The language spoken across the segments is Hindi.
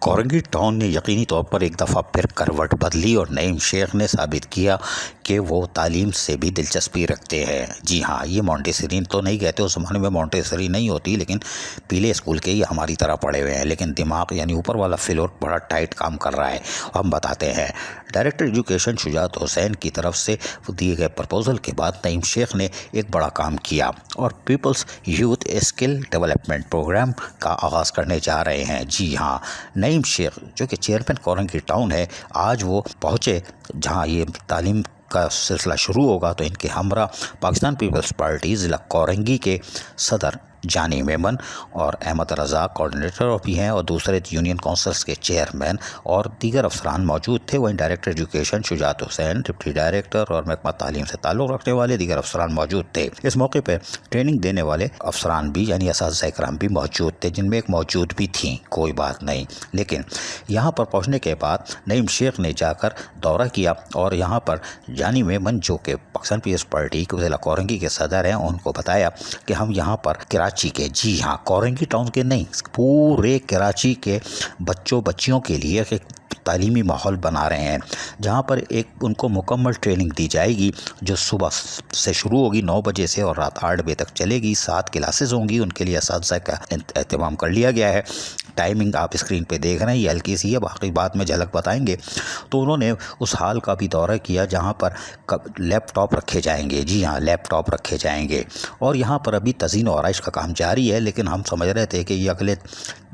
कोरंगी टाउन ने यकीनी तौर पर एक दफ़ा फिर करवट बदली और नईम शेख ने साबित किया कि वो तालीम से भी दिलचस्पी रखते हैं। जी हाँ, ये मोंटेसरी तो नहीं कहते, उस ज़माने में मोंटेसरी नहीं होती, लेकिन पीले स्कूल के ही हमारी तरह पढ़े हुए हैं, लेकिन दिमाग यानी ऊपर वाला फ्लोर बड़ा टाइट काम कर रहा है। हम बताते हैं। डायरेक्टर एजुकेशन शुजात हुसैन की तरफ से दिए गए प्रपोज़ल के बाद नईम शेख ने एक बड़ा काम किया और people's youth skill development program का आगाज़ करने जा रहे हैं। जी हाँ, नईम शेख जो कि चेयरमैन कोरंगी टाउन है, आज वो पहुँचे जहाँ ये तालीम का सिलसिला शुरू होगा। तो इनके हमरा पाकिस्तान पीपल्स पार्टी ज़िला कोरंगी के सदर जानी मेमन और अहमद रज़ा कोऑर्डिनेटर भी हैं और दूसरे यूनियन काउंसिल्स के चेयरमैन और दीगर अफसरान मौजूद थे। वहीं director education Shujaat Hussain, deputy director और महकमा तालीम से ताल्लुक़ रखने वाले दीगर अफसरान मौजूद थे। इस मौके पर ट्रेनिंग देने वाले अफसरान भी यानी असातिज़ा इकराम भी मौजूद थे, जिनमें एक मौजूद भी थी, कोई बात नहीं। लेकिन यहाँ पर पहुँचने के बाद नईम शेख ने जाकर दौरा किया और यहाँ पर जानी मेमन जो कि पाकिस्तान पीपल्स पार्टी के ज़िला कोरंगी के सदर हैं, उनको बताया कि हम यहाँ पर कराची के, जी हाँ, कोरंगी टाउन के नहीं, पूरे कराची के बच्चों बच्चियों के लिए एक तालीमी माहौल बना रहे हैं, जहाँ पर एक उनको मुकम्मल ट्रेनिंग दी जाएगी जो सुबह से शुरू होगी 9 बजे से और रात 8 बजे तक चलेगी। 7 क्लासेस होंगी, उनके लिए असातिज़ा का एहतमाम कर लिया गया है। टाइमिंग आप स्क्रीन पे देख रहे हैं, ये हल्की सी है, बाकी बात में झलक बताएंगे। तो उन्होंने उस हाल का भी दौरा किया जहाँ पर लैपटॉप रखे जाएंगे। जी हाँ, लैपटॉप रखे जाएंगे और यहाँ पर अभी तज़ीन और आराइश का काम जारी है, लेकिन हम समझ रहे थे कि ये अगले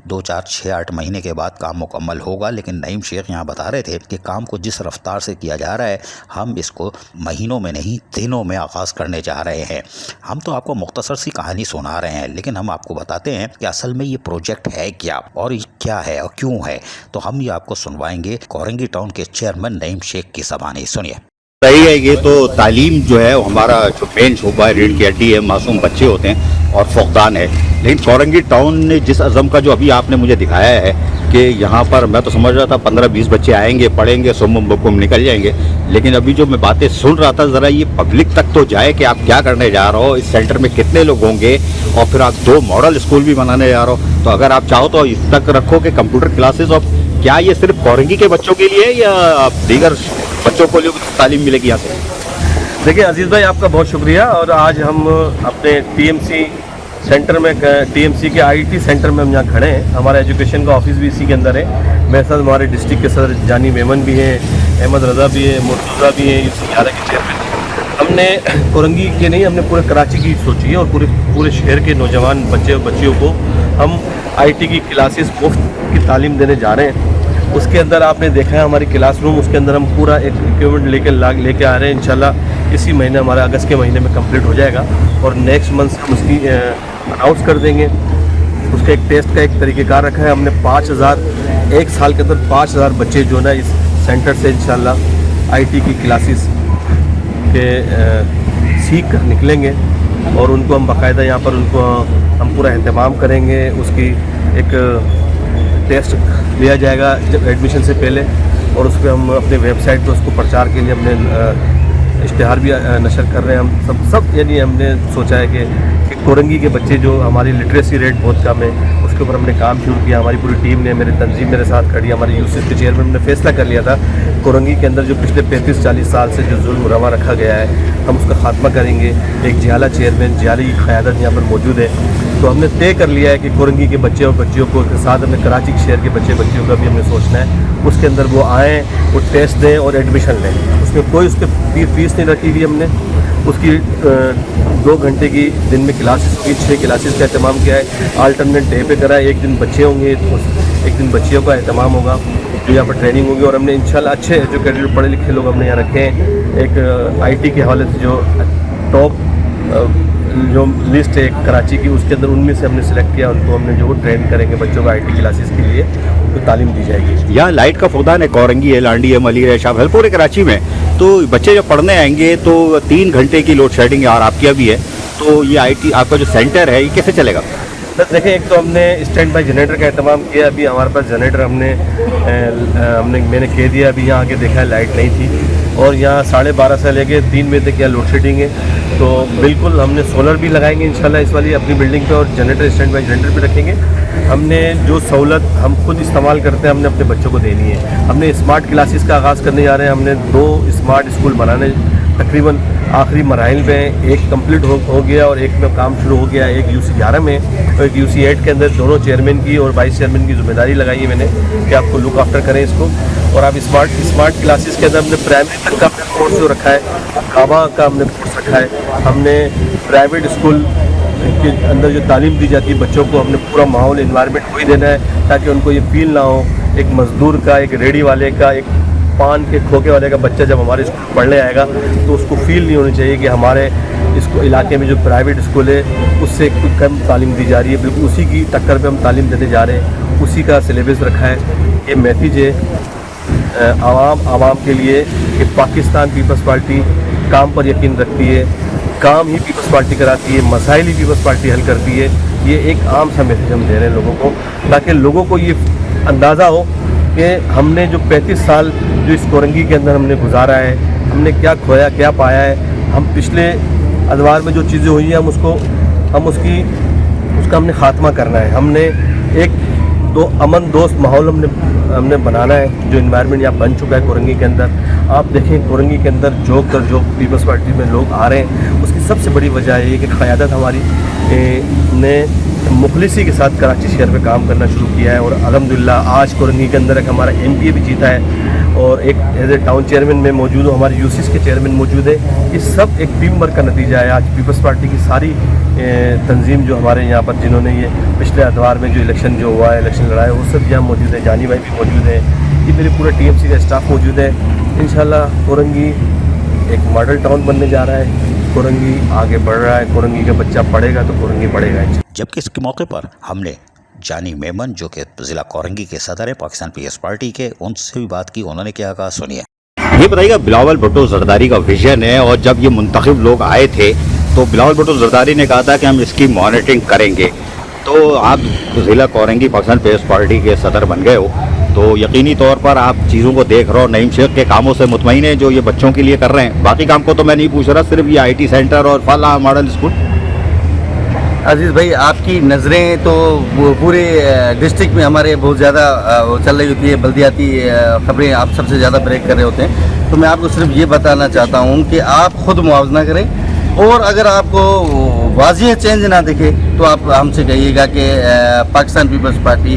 2, 4, 6, 8 महीने के बाद काम मुकम्मल होगा। लेकिन नईम शेख यहाँ बता रहे थे कि काम को जिस रफ्तार से किया जा रहा है, हम इसको महीनों में नहीं दिनों में आगाज़ करने जा रहे हैं। हम तो आपको मुख्तसर सी कहानी सुना रहे हैं, लेकिन हम आपको बताते हैं कि असल में ये प्रोजेक्ट है क्या और क्या है और क्यों है। तो हम ये आपको सुनवाएंगे कोरंगी टाउन के चेयरमैन नईम शेख की ज़बानी। सुनिए। सही है, ये तो तालीम जो है हमारा जो मेन शोबा है, रीढ़ की हड्डी है, मासूम बच्चे होते हैं और फुकदान है। लेकिन कोरंगी टाउन ने जिस अज़म का जो अभी आपने मुझे दिखाया है कि यहाँ पर मैं तो समझ रहा था 15-20 बच्चे आएंगे, पढ़ेंगे, सुम बकुम निकल जाएंगे, लेकिन अभी जो मैं बातें सुन रहा था, ज़रा ये पब्लिक तक तो जाए कि आप क्या करने जा रहे हो, इस सेंटर में कितने लोग होंगे और फिर आप 2 मॉडल स्कूल भी बनाने जा रहे हो। तो अगर आप चाहो तो इस तक रखो कि कंप्यूटर क्लासेस, और क्या ये सिर्फ कोरंगी के बच्चों के लिए या दीगर बच्चों को लिए तालीम मिलेगी यहाँ से? देखिए अजीज़ भाई, आपका बहुत शुक्रिया। और आज हम अपने टीएमसी सेंटर में, टीएमसी के आईटी सेंटर में हम यहाँ खड़े हैं। हमारा एजुकेशन का ऑफिस भी इसी के अंदर है। मेरे साथ हमारे डिस्ट्रिक्ट के सदर जानी मेमन भी हैं, अहमद रज़ा भी है, मुर्तज़ा भी हैं, यूसुफ 11 के चेयरमैन। हमने कोरंगी के नहीं, हमने पूरे कराची की सोची है और पूरे शहर के नौजवान बच्चे और बच्चियों को हम आईटी की क्लासेस मुफ्त की तालीम देने जा रहे हैं। उसके अंदर आपने देखा है हमारी क्लासरूम, उसके अंदर हम पूरा एक इक्विपमेंट लेके आ रहे हैं। इंशाल्लाह इसी महीने, हमारा अगस्त के महीने में कंप्लीट हो जाएगा और नेक्स्ट मंथ हम उसकी अनाउंस कर देंगे। उसका एक टेस्ट का एक तरीक़ेकार रखा है हमने। 5000 एक साल के अंदर 5000 बच्चे जो ना इस सेंटर से इंशाल्लाह आईटी की क्लासेस के सीख कर निकलेंगे और उनको हम बाकायदा यहाँ पर उनको हम पूरा एहतमाम करेंगे। उसकी एक टेस्ट लिया जाएगा जब एडमिशन से पहले, और उस पर हम अपने वेबसाइट पर उसको प्रचार के लिए हमने इश्तिहार भी नशर कर रहे हैं। हम सब यानी हमने सोचा है कि कोरंगी के बच्चे जो हमारी लिटरेसी रेट बहुत कम है, उसके ऊपर हमने काम शुरू किया। हमारी पूरी टीम ने, मेरी तंजीम मेरे साथ खड़ी, हमारी यूसिफ के चेयरमैन ने फैसला कर लिया था कोरंगी के अंदर जो पिछले 35-40 साल से जो जुल्म रवा रखा गया है, हम उसका खात्मा करेंगे। एक जियाला चेयरमैन, जियाली की क़यादत यहाँ पर मौजूद है। तो हमने तय कर लिया है कि कोरंगी के बच्चे और बच्चियों को के साथ हमने कराची के शहर के बच्चे बच्चियों का भी हमने सोचना है। उसके अंदर वो आएँ, वो टेस्ट दें और एडमिशन लें। उसमें कोई उसके फीस नहीं रखी हुई हमने। उसकी 2 घंटे की दिन में क्लासेस होगी, 6 क्लासेस का एहतमाम किया है। अल्टरनेट डे पे करा है, एक दिन बच्चे होंगे, एक दिन बच्चियों का एहतमाम होगा जो यहाँ पर ट्रेनिंग होगी। और हमने इंशाल्लाह अच्छे एजुकेटेड पढ़े लिखे लोग हमने यहाँ रखे हैं। एक आईटी के हवाले से जो टॉप जो लिस्ट है कराची की, उसके अंदर उनमें से हमने सेलेक्ट किया, उनको हमने जो ट्रेन करेंगे बच्चों को आईटी क्लासेस के लिए, उनको तालीम दी जाएगी। यहाँ लाइट का फुकदान है, कोरंगी है, लांडी है, मलिर है, शाहफल, पूरे कराची में। तो बच्चे जब पढ़ने आएंगे तो 3 घंटे की लोड शेडिंग है और आपकी भी है। तो ये आईटी आपका जो सेंटर है ये कैसे चलेगा? सर देखें, एक तो हमने स्टैंड बाई जनरेटर का एहतमाम किया। अभी हमारे पास जनरेटर मैंने कह दिया, अभी यहाँ आके देखा है लाइट नहीं थी और यहाँ 12:30 से लेके 3 बजे तक यहाँ लोड शेडिंग है। तो बिल्कुल हमने सोलर भी लगाएंगे इंशाल्लाह इस वाली अपनी बिल्डिंग पे और जनरेटर स्टैंड बाई जनरेटर पे रखेंगे। हमने जो सहूलत हम खुद इस्तेमाल करते हैं हमने अपने बच्चों को देनी है। हमने स्मार्ट क्लासेस का आगाज़ करने जा रहे हैं। हमने 2 स्मार्ट स्कूल बनाने तकरीबन आखिरी मराइल में, एक कंप्लीट हो गया और एक में काम शुरू हो गया। एक UC 11 में और एक UC 8 के अंदर दोनों चेयरमैन की और वाइस चेयरमैन की जिम्मेदारी लगाई है मैंने कि आपको लुक आफ्टर करें इसको। और आप स्मार्ट क्लासेस के अंदर हमने प्राइमरी तक का अपने कोर्स जो रखा है, काबा का हमने कोर्स रखा है। हमने प्राइवेट स्कूल के अंदर जो तालीम दी जाती है बच्चों को, हमने पूरा माहौल इन्वायरमेंट वही देना है ताकि उनको ये फील ना हो एक मज़दूर का, एक रेडी वाले का, एक पान के खोखे वाले का बच्चा जब हमारे स्कूल पढ़ने आएगा तो उसको फील नहीं होनी चाहिए कि हमारे इसको इलाके में जो प्राइवेट स्कूल है उससे कुछ कम तालीम दी जा रही है। बिल्कुल उसी की टक्कर पे हम तालीम देने जा रहे हैं, उसी का सिलेबस रखा है। ये मैसेज है आवाम के लिए कि पाकिस्तान पीपल्स पार्टी काम पर यकीन रखती है, काम ही पीपल्स पार्टी कराती है, मसाइल ही पीपल्स पार्टी हल करती है। ये एक आम सा मैसेज हम दे रहे हैं लोगों को, ताकि लोगों को ये अंदाज़ा हो कि हमने जो 35 साल जो इस कोरंगी के अंदर हमने गुजारा है, हमने क्या खोया क्या पाया है। हम पिछले अदवार में जो चीज़ें हुई हैं उसका हमने ख़ात्मा करना है। हमने एक अमन दोस्त माहौल हमने बनाना है। जो इन्वायरमेंट यहाँ बन चुका है कोरंगी के अंदर, आप देखें कोरंगी के अंदर जो पीपल्स पार्टी में लोग आ रहे हैं उसकी सबसे बड़ी वजह है कि क़यादत हमारी ने मुखलिसी के साथ कराची शहर पे काम करना शुरू किया है। और अल्हम्दुलिल्लाह आज कोरंगी के अंदर एक हमारा MPA भी जीता है और एक एज ए टाउन चेयरमैन में मौजूद हूँ, हमारे UCs के चेयरमैन मौजूद है। ये सब एक टीम वर्क का नतीजा है। आज पीपल्स पार्टी की सारी तंजीम जो हमारे यहाँ पर जिन्होंने ये पिछले अदवार में जो इलेक्शन जो हुआ है, इलेक्शन लड़ा है, वो सब यहाँ मौजूद है। जानी भाई भी मौजूद है, ये मेरे पूरा TMC का स्टाफ मौजूद है। इंशाल्लाह कोरंगी एक मॉडल टाउन बनने जा रहा है। कोरंगी आगे बढ़ रहा है, कोरंगी का बच्चा पढ़ेगा तो कोरंगी बढ़ेगा। जबकि इसके मौके पर हमने जानी मेमन जो कि ज़िला कोरंगी के सदर है पाकिस्तान पीपल्स पार्टी के, उनसे भी बात की। उन्होंने क्या कहा सुनिए। ये बताइएगा, बिलावल भुट्टो जरदारी का विजन है और जब ये मुंतखब लोग आए थे तो बिलावल भुट्टो जरदारी ने कहा था कि हम इसकी मॉनिटरिंग करेंगे। तो आप ज़िला कोरंगी पाकिस्तान पीपल्स पार्टी के सदर बन गए हो, तो यकीनी तौर पर आप चीज़ों को देख रहे हो, नईम शेख के कामों से मुतमईन है जो ये बच्चों के लिए कर रहे हैं। बाकी काम को तो मैं नहीं पूछ रहा, सिर्फ ये IT सेंटर और फला मॉडल स्कूल। अजीज़ भाई, आपकी नज़रें तो पूरे डिस्ट्रिक्ट में हमारे बहुत ज़्यादा चल रही होती है, बल्दियाती ख़बरें आप सबसे ज़्यादा ब्रेक कर रहे होते हैं। तो मैं आपको सिर्फ ये बताना चाहता हूँ कि आप ख़ुद मुआवजा करें और अगर आपको वाज़ेह चेंज ना दिखे तो आप हमसे कहिएगा कि पाकिस्तान पीपल्स पार्टी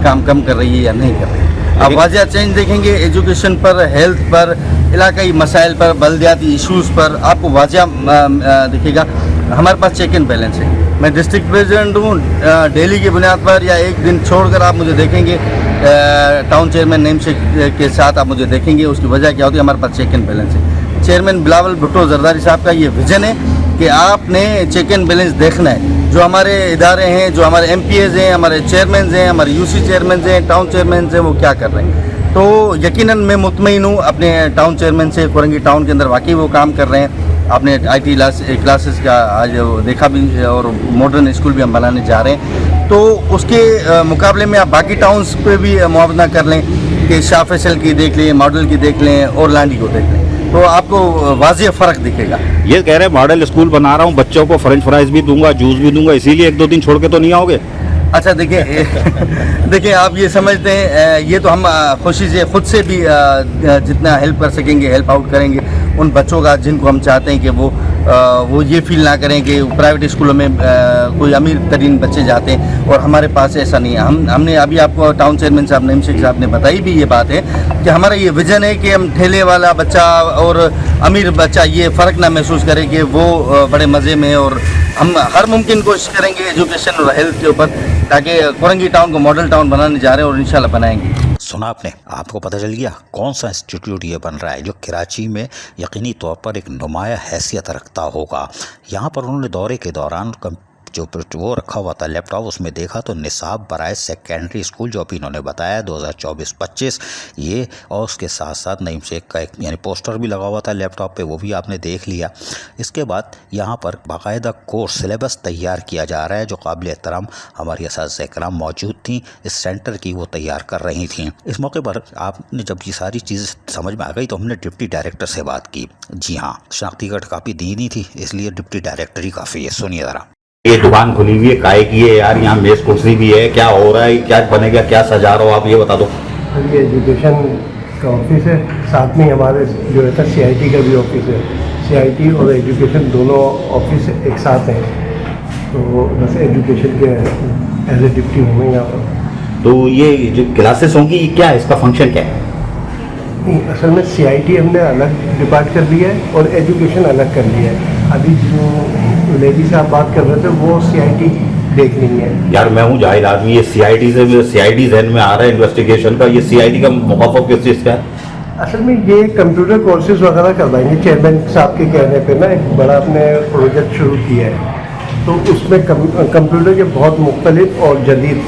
काम कम कर रही है या नहीं कर रही है। आप वाज़ेह चेंज देखेंगे एजुकेशन पर, हेल्थ पर, इलाकाई मसाइल पर, बल्दियाती इशूज़ पर आपको वाज़ेह दिखेगा। हमारे पास चेक एंड बैलेंस है। मैं डिस्ट्रिक्ट प्रेसिडेंट हूँ, डेली की बुनियाद पर या एक दिन छोड़कर आप मुझे देखेंगे टाउन चेयरमैन नईम शेख के साथ आप मुझे देखेंगे। उसकी वजह क्या होती है, हमारे पास चेक एंड बैलेंस है। चेयरमैन बिलावल भुट्टो जरदारी साहब का ये विज़न है कि आपने चेक एंड बैलेंस देखना है। जो हमारे इदारे हैं, जो हमारे MPAs हैं, हमारे चेयरमैन हैं, हमारे UC चेयरमैन हैं, टाउन चेयरमैन हैं, वो क्या कर रहे हैं। तो यकीनन मैं मुतमईन हूँ अपने टाउन चेयरमैन से। कोरंगी टाउन के अंदर वाकई वो काम कर रहे हैं। आपने IT क्लासेस का आज देखा भी और मॉडर्न स्कूल भी हम बनाने जा रहे हैं। तो उसके मुकाबले में आप बाकी टाउन्स पे भी मुआवजा कर लें कि शाह फैसल की देख लें, मॉडल की देख लें और लांडी को देख लें, तो आपको वाज़ेह फ़र्क दिखेगा। ये कह रहे हैं मॉडल स्कूल बना रहा हूँ, बच्चों को फ्रेंच फ्राइज भी दूंगा, जूस भी दूंगा, इसीलिए 1-2 दिन छोड़ के तो नहीं आओगे। अच्छा देखिए आप ये समझते हैं, ये तो हम खुशी से खुद से भी जितना हेल्प कर सकेंगे हेल्प आउट करेंगे उन बच्चों का जिनको हम चाहते हैं कि वो ये फील ना करें कि प्राइवेट स्कूलों में कोई अमीर तरीन बच्चे जाते हैं और हमारे पास ऐसा नहीं है। हमने अभी आपको टाउन चेयरमैन साहब नईम शेख साहब ने बताई भी ये बात है कि हमारा ये विज़न है कि हम ठेले वाला बच्चा और अमीर बच्चा ये फ़र्क ना महसूस करे कि वो बड़े मज़े में, और हम हर मुमकिन कोशिश करेंगे एजुकेशन और हेल्थ के ऊपर, ताकि कोरंगी टाउन को मॉडल टाउन बनाने जा रहे हैं और इंशाल्लाह बनाएंगे। सुना आपने, आपको पता चल गया कौन सा इंस्टीट्यूट ये बन रहा है जो कराची में यकीनी तौर पर एक नुमाया हैसियत रखता होगा। यहाँ पर उन्होंने दौरे के दौरान जो वो रखा हुआ था लैपटॉप, उसमें देखा तो निसाब बराए सेकेंडरी स्कूल जो अभी इन्होंने बताया 2024-25 ये, और उसके साथ साथ नईम शेख का एक यानी पोस्टर भी लगा हुआ था लैपटॉप पे, वो भी आपने देख लिया। इसके बाद यहाँ पर बाकायदा कोर्स सिलेबस तैयार किया जा रहा है, जो काबिल एहतराम हमारी असातिज़ा इकराम मौजूद थी इस सेंटर की, वो तैयार कर रही थी। इस मौके पर आपने जब ये सारी चीज़ें समझ में आ गई तो हमने डिप्टी डायरेक्टर से बात की। जी हाँ, शनाख्ती कार्ड काफ़ी दी नहीं थी, इसलिए डिप्टी डायरेक्टर ही काफ़ी है। सुनिए ज़रा। ये दुकान खुली हुई है काय की है यार, यहाँ मेज कुर्सी भी है, क्या हो रहा है, क्या बनेगा, क्या सजा रहे हो आप, ये बता दो। ये एजुकेशन का ऑफिस है, साथ में हमारे जो है CIT का भी ऑफिस है। CIT और एजुकेशन दोनों ऑफिस एक साथ हैं, तो बस एजुकेशन के एज ए डिप्टी हूँ मैं यहाँ पर। तो ये जो क्लासेस होंगी क्या है, इसका फंक्शन क्या है? नहीं, असल में CIT हमने अलग डिपार्ट कर लिया है और एजुकेशन अलग कर लिया है। अभी जो लेडी से आप बात कर रहे थे वो CIT देख रही है। यार मैं हूँ जाहिल आदमी, ये CIT जहन में आ रहा है इन्वेस्टिगेशन का, ये CIT का मुखाफा किस चीज़ का है? असल में ये कंप्यूटर कोर्सेज वगैरह करवाएंगे। चेयरमैन साहब के कहने पे ना एक बड़ा अपने प्रोजेक्ट शुरू किया है, तो उसमें कंप्यूटर के बहुत मुख्तलिफ और जदीद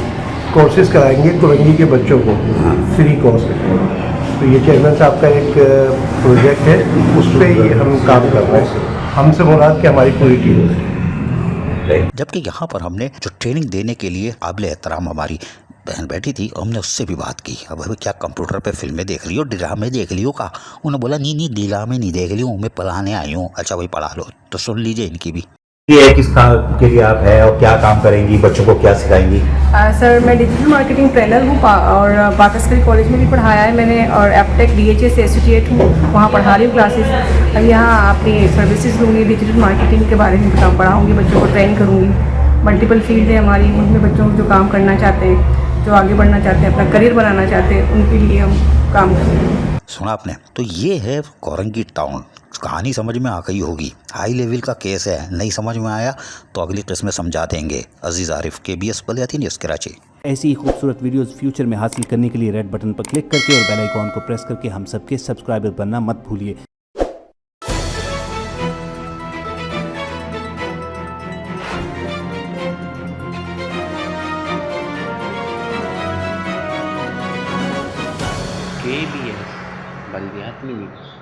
कोर्सेज कराएंगे कुरंगी के बच्चों को फ्री कॉस्ट। तो ये चेयरमैन साहब का एक प्रोजेक्ट है, उस पर ही हम काम कर रहे हैं। हमसे मुराद कि हमारी पूरी टीम है। जबकि यहाँ पर हमने जो ट्रेनिंग देने के लिए काबिल एहतराम हमारी बहन बैठी थी, हमने उससे भी बात की। अब अभी क्या कंप्यूटर पे फिल्में देख लियो, ड्रामे देख लियो का? उन्होंने बोला नहीं ड्रामे नहीं देख लियो, मैं पढ़ाने आई हूँ। अच्छा भाई पढ़ा लो, तो सुन लीजिए इनकी भी। ये किस काम के लिए आप है और क्या काम करेंगी, बच्चों को क्या सिखाएंगी? सर मैं डिजिटल मार्केटिंग ट्रेनर हूँ और बाकसकरी कॉलेज में भी पढ़ाया है मैंने, और एपटेक DHA से एसोसिएट हूँ, वहाँ पढ़ा रही हूँ क्लासेस। अब यहाँ अपनी सर्विसेज लूँगी, डिजिटल मार्केटिंग के बारे में काम पढ़ाऊँगी, बच्चों को ट्रेन करूँगी। मल्टीपल फील्ड है हमारी, उनमें बच्चों को जो काम करना चाहते हैं, जो आगे बढ़ना चाहते हैं, अपना करियर बनाना चाहते हैं, उनके लिए हम काम करेंगे। सुना आपने? तो ये है कोरंगी टाउन। कहानी समझ में आ गई होगी, हाई लेवल का केस है। नहीं समझ में आया तो अगली किस्म में समझा देंगे। अजीज़ आरिफ, KBS बलियाती न्यूज़ कराची। ऐसी ही खूबसूरत वीडियोस फ्यूचर में हासिल करने के लिए रेड बटन पर क्लिक करके और बेल आइकॉन को प्रेस करके हम सबके सब्सक्राइबर बनना मत भूलिए। KBS बलियाती न्यूज़।